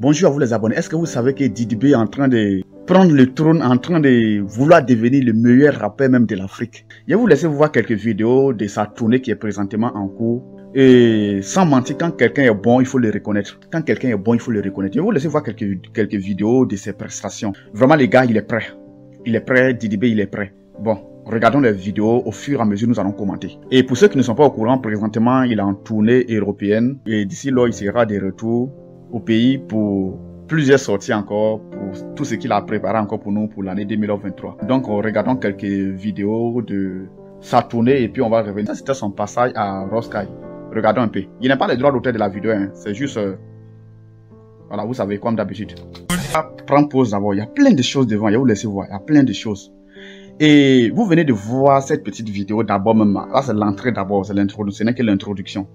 Bonjour à vous les abonnés. Est-ce que vous savez que Didi B est en train de prendre le trône, en train de vouloir devenir le meilleur rappeur même de l'Afrique? Je vais vous laisser voir quelques vidéos de sa tournée qui est présentement en cours. Et sans mentir, quand quelqu'un est bon, il faut le reconnaître. Quand quelqu'un est bon, il faut le reconnaître. Je vais vous laisser voir quelques vidéos de ses prestations. Vraiment, les gars, il est prêt. Il est prêt, Didi B, il est prêt. Bon, regardons les vidéos. Au fur et à mesure, nous allons commenter. Et pour ceux qui ne sont pas au courant, présentement, il est en tournée européenne. Et d'ici là, il sera de retour au pays pour plusieurs sorties encore, pour tout ce qu'il a préparé encore pour nous pour l'année 2023. Donc, regardons quelques vidéos de sa tournée et puis on va revenir. Ça, c'était son passage à Roskilde. Regardons un peu. Il n'a pas les droits d'auteur de la vidéo, hein. C'est juste... voilà, vous savez, comme d'habitude. Prendre pause d'abord. Il y a plein de choses devant. Je vais vous laisser voir. Il y a plein de choses. Et vous venez de voir cette petite vidéo d'abord même. Là, c'est l'entrée d'abord. C'est l'introduction. Ce n'est que l'introduction.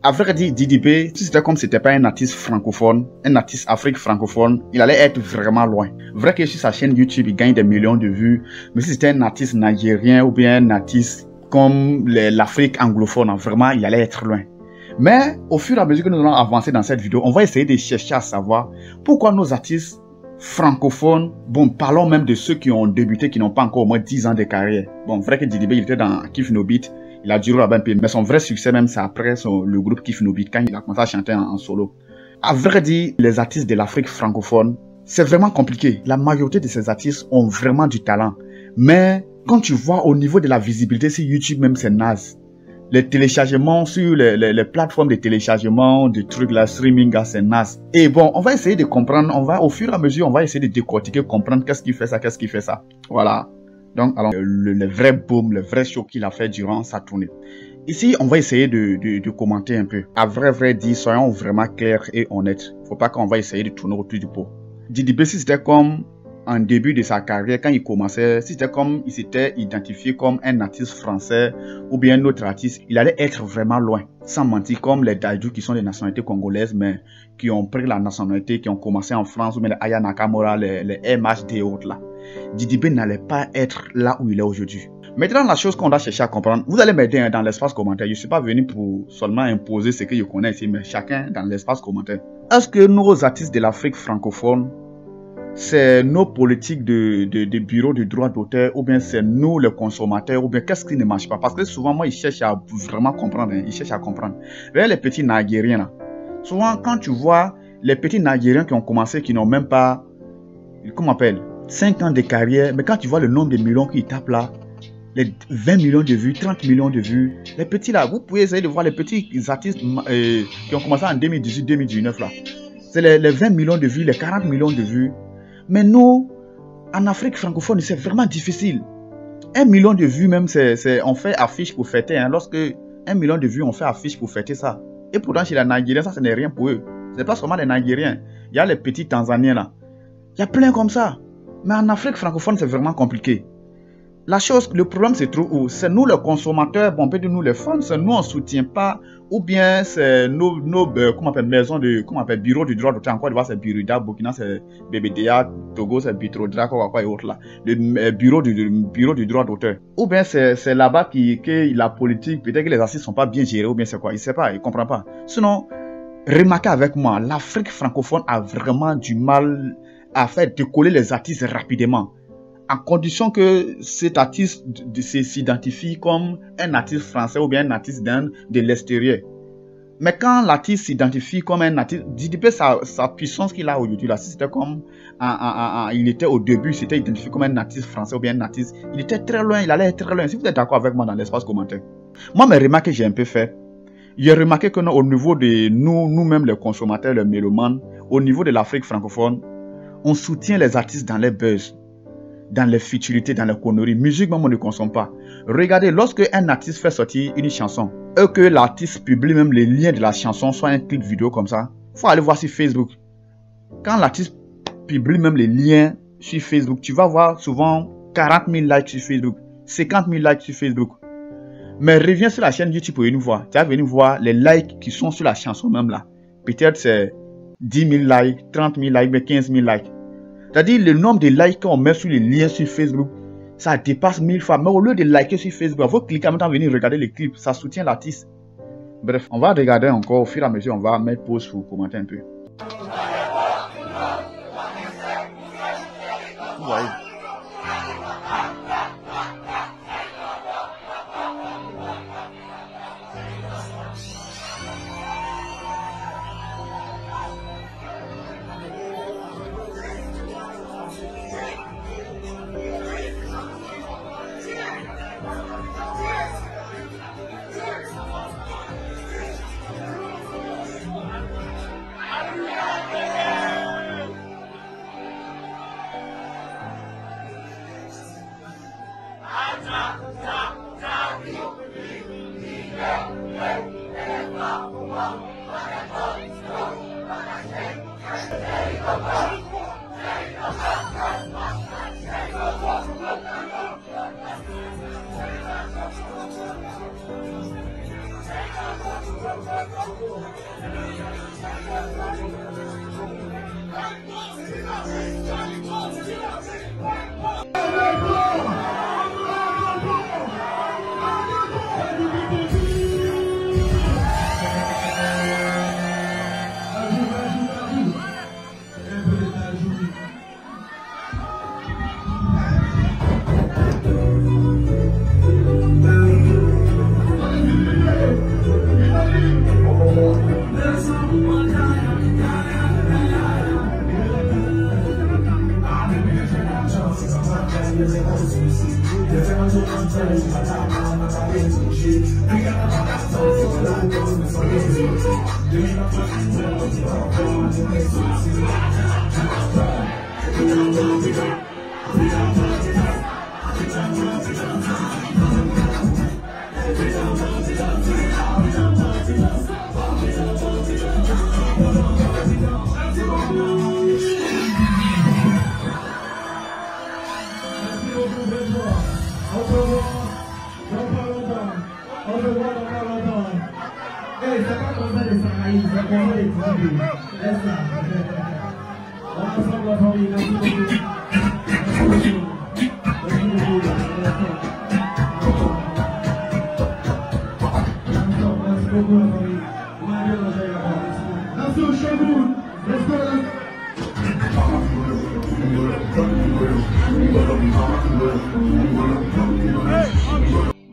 À vrai dire, Didi B, si c'était comme c'était pas un artiste francophone, un artiste Afrique francophone, il allait être vraiment loin. Vrai que sur sa chaîne YouTube, il gagne des millions de vues. Mais si c'était un artiste nigérien ou bien un artiste comme l'Afrique anglophone, vraiment, il allait être loin. Mais au fur et à mesure que nous allons avancer dans cette vidéo, on va essayer de chercher à savoir pourquoi nos artistes francophones, bon, parlons même de ceux qui ont débuté, qui n'ont pas encore au moins 10 ans de carrière. Bon, vrai que Didi B, il était dans Kiff No Beat. Il a duré là-bas un peu, mais son vrai succès même, c'est après le groupe Kiff No Beat, quand il a commencé à chanter en solo. À vrai dire, les artistes de l'Afrique francophone, c'est vraiment compliqué. La majorité de ces artistes ont vraiment du talent. Mais quand tu vois au niveau de la visibilité sur YouTube, même c'est naze. Les téléchargements sur les plateformes de téléchargement, des trucs là, streaming, c'est naze. Et bon, on va essayer de comprendre, au fur et à mesure, on va essayer de décortiquer, comprendre qu'est-ce qui fait ça, qu'est-ce qui fait ça. Voilà. Donc, alors, le vrai boom, le vrai show qu'il a fait durant sa tournée. Ici, on va essayer de commenter un peu. À vrai dire, soyons vraiment clairs et honnêtes. Faut pas qu'on va essayer de tourner autour du pot. Didi B, si c'était comme en début de sa carrière, quand il commençait, si c'était comme il s'était identifié comme un artiste français ou bien un autre artiste, il allait être vraiment loin. Sans mentir, comme les Daiju qui sont des nationalités congolaises, mais qui ont pris la nationalité, qui ont commencé en France, ou bien les Aya Nakamura, les MHD et autres là. Didi B n'allait pas être là où il est aujourd'hui. Maintenant, la chose qu'on doit chercher à comprendre, vous allez m'aider dans l'espace commentaire. Je ne suis pas venu pour seulement imposer ce que je connais ici, mais chacun dans l'espace commentaire. Est-ce que nos artistes de l'Afrique francophone, c'est nos politiques de bureaux de droit d'auteur, ou bien c'est nous les consommateurs, ou bien qu'est-ce qui ne marche pas? Parce que souvent, moi, ils cherchent à vraiment comprendre. Hein, ils cherchent à comprendre. Regardez les petits Nigériens là. Souvent, quand tu vois les petits Nigériens qui ont commencé, qui n'ont même pas, comment on appelle, 5 ans de carrière, mais quand tu vois le nombre de millions qu'ils tapent là, les 20 millions de vues, 30 millions de vues, les petits là, vous pouvez essayer de voir les petits artistes qui ont commencé en 2018-2019 là. C'est les 20 millions de vues, les 40 millions de vues. Mais nous, en Afrique francophone, c'est vraiment difficile. 1 million de vues même, on fait affiche pour fêter. Hein. Lorsque 1 million de vues, on fait affiche pour fêter ça. Et pourtant, chez les Nigériens, ça, ce n'est rien pour eux. Ce n'est pas seulement les Nigériens. Il y a les petits Tanzaniens là. Il y a plein comme ça. Mais en Afrique francophone, c'est vraiment compliqué. La chose, le problème se trouve où? C'est nous les consommateurs, bon, on peut dire nous les fans, c'est nous on ne soutient pas, ou bien c'est nos comment on appelle, maisons de, comment on appelle, bureau du droit d'auteur, en Côte d'Ivoire c'est Biruda, Burkina c'est BBDA, Togo c'est Bitrodra, quoi et autres là, le bureau du droit d'auteur. Ou bien c'est là-bas que la politique, peut-être que les artistes sont pas bien gérés, ou bien c'est quoi, il sait pas, il comprend pas. Sinon, remarquez avec moi, l'Afrique francophone a vraiment du mal à faire décoller les artistes rapidement. À condition que cet artiste s'identifie comme un artiste français ou bien un artiste de l'extérieur. Mais quand l'artiste s'identifie comme un artiste, Didi B, sa puissance qu'il a aujourd'hui, là, si c'était comme il était au début, c'était identifié comme un artiste français ou bien un artiste, il était très loin, il allait être très loin. Si vous êtes d'accord avec moi dans l'espace commentaire. Moi, mes remarques que j'ai un peu fait, j'ai remarqué que au niveau de nous-mêmes les consommateurs, les mélomanes, au niveau de l'Afrique francophone, on soutient les artistes dans les buzz, dans les futilités, dans les conneries. Musique, même, on ne consomme pas. Regardez, lorsque un artiste fait sortir une chanson, et que l'artiste publie même les liens de la chanson, soit un clip vidéo comme ça, il faut aller voir sur Facebook. Quand l'artiste publie même les liens sur Facebook, tu vas voir souvent 40 000 likes sur Facebook, 50 000 likes sur Facebook. Mais reviens sur la chaîne YouTube pour venir voir. Tu vas venir voir les likes qui sont sur la chanson même là. Peut-être c'est 10 000 likes, 30 000 likes, mais 15 000 likes. C'est-à-dire le nombre de likes qu'on met sur les liens sur Facebook, ça dépasse 1000 fois. Mais au lieu de liker sur Facebook, il faut cliquer en même temps venir regarder les clips. Ça soutient l'artiste. Bref, on va regarder encore au fur et à mesure. On va mettre pause pour commenter un peu. Vous voyez.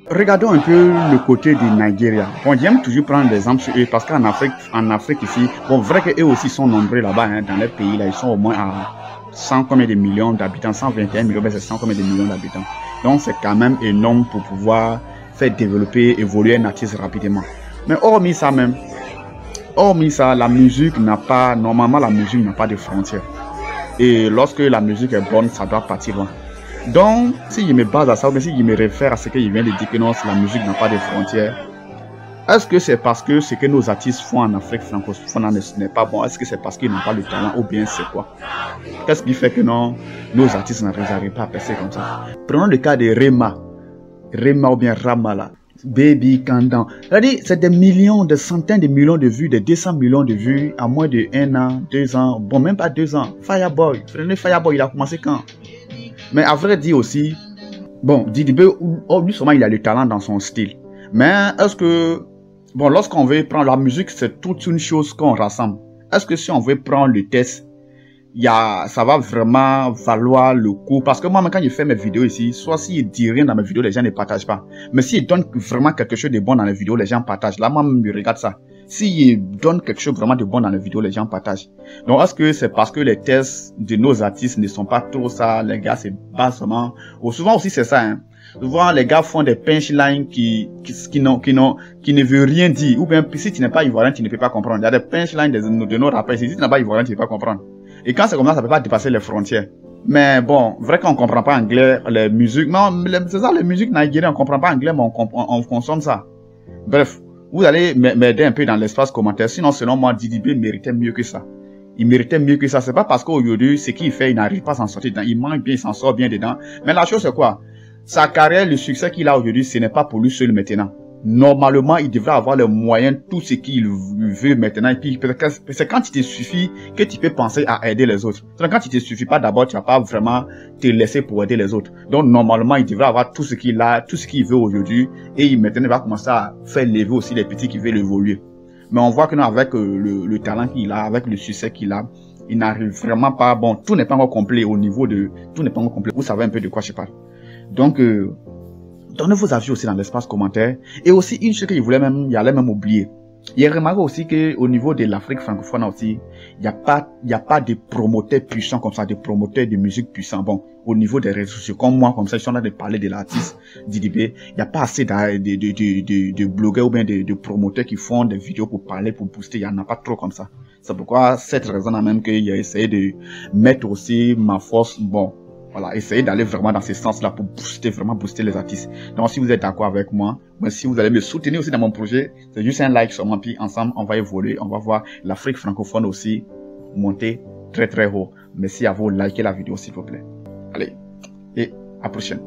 Regardons un peu le côté du Nigeria. Bon, j'aime toujours prendre des exemples sur eux parce qu'en Afrique ici, bon, vrai qu'eux aussi sont nombreux là-bas, hein, dans les pays là, ils sont au moins à 100 combien de millions d'habitants, 121 millions, mais c'est 100 combien de millions d'habitants. Donc c'est quand même énorme pour pouvoir faire développer, évoluer un artiste rapidement. Mais hormis ça, la musique n'a pas, normalement la musique n'a pas de frontières. Et lorsque la musique est bonne, ça doit partir loin. Donc, si je me base à ça, ou bien si je me réfère à ce que je viens de dire que non, la musique n'a pas de frontières, est-ce que c'est parce que ce que nos artistes font en Afrique francophone n'est pas bon? Est-ce que c'est parce qu'ils n'ont pas le talent ou bien c'est quoi? Qu'est-ce qui fait que non, nos artistes n'arrivent pas à percer comme ça? Prenons le cas de Rema ou bien Ramala, Baby Kandan. C'est des millions, des centaines de millions de vues, des 200 millions de vues en moins de 1 an, 2 ans, bon même pas 2 ans. Fireboy, il a commencé quand? Mais à vrai dire aussi, bon, Didibé, lui seulement il a le talent dans son style. Mais est-ce que, bon, lorsqu'on veut prendre la musique, c'est toute une chose qu'on rassemble. Est-ce que si on veut prendre le test, ça va vraiment valoir le coup? Parce que moi, quand je fais mes vidéos ici, soit s'il dit rien dans mes vidéos, les gens ne partagent pas. Mais s'il donne vraiment quelque chose de bon dans les vidéos, les gens partagent. Là, moi, je regarde ça. S'il donne quelque chose vraiment de bon dans les vidéos, les gens partagent. Donc, est-ce que c'est parce que les tests de nos artistes ne sont pas trop ça? Les gars, c'est basement. Ou souvent aussi, c'est ça, hein. Souvent, les gars font des punchlines qui ne veulent rien dire. Ou bien, si tu n'es pas ivoirien, tu ne peux pas comprendre. Il y a des punchlines de nos rappeurs. Si tu n'es pas ivoirien, tu ne peux pas comprendre. Et quand c'est comme ça ne peut pas dépasser les frontières. Mais bon, vrai qu'on ne comprend pas anglais, les musiques. Non, c'est ça, les musiques nigériennes, on ne comprend pas anglais, mais on consomme ça. Bref. Vous allez m'aider un peu dans l'espace commentaire. Sinon, selon moi, Didibé méritait mieux que ça. Il méritait mieux que ça. C'est pas parce qu'aujourd'hui, ce qu'il fait, il n'arrive pas à s'en sortir dedans. Il manque bien, il s'en sort bien dedans. Mais la chose, c'est quoi? Sa carrière, le succès qu'il a aujourd'hui, ce n'est pas pour lui seul maintenant. Normalement, il devrait avoir les moyens, tout ce qu'il veut maintenant. Et puis, c'est quand il te suffit que tu peux penser à aider les autres. C'est quand il te suffit pas d'abord, tu vas pas vraiment te laisser pour aider les autres. Donc, normalement, il devrait avoir tout ce qu'il a, tout ce qu'il veut aujourd'hui. Et maintenant, il va commencer à faire lever aussi les petits qui veulent évoluer. Mais on voit que non, avec le talent qu'il a, avec le succès qu'il a, il n'arrive vraiment pas, bon, tout n'est pas encore complet au niveau de, tout n'est pas encore complet, vous savez un peu de quoi je parle. Donc, donnez vos avis aussi dans l'espace commentaire. Et aussi, une chose qu'il il allait même oublier. Il a remarqué aussi que au niveau de l'Afrique francophone aussi, il n'y a pas de promoteurs puissants comme ça, de promoteurs de musique puissants. Bon, au niveau des réseaux sociaux, comme moi, comme ça, je suis en train de parler de l'artiste Didi B, il n'y a pas assez de blogueurs ou bien de promoteurs qui font des vidéos pour parler, pour booster. Il n'y en a pas trop comme ça. C'est pourquoi cette raison-là même qu'il a essayé de mettre aussi ma force, bon, voilà, essayer d'aller vraiment dans ce sens-là pour booster, vraiment booster les artistes. Donc, si vous êtes d'accord avec moi, mais si vous allez me soutenir aussi dans mon projet, c'est juste un like sur moi, puis ensemble, on va évoluer, on va voir l'Afrique francophone aussi monter très très haut. Merci à vous, likez la vidéo s'il vous plaît. Allez, et à la prochaine.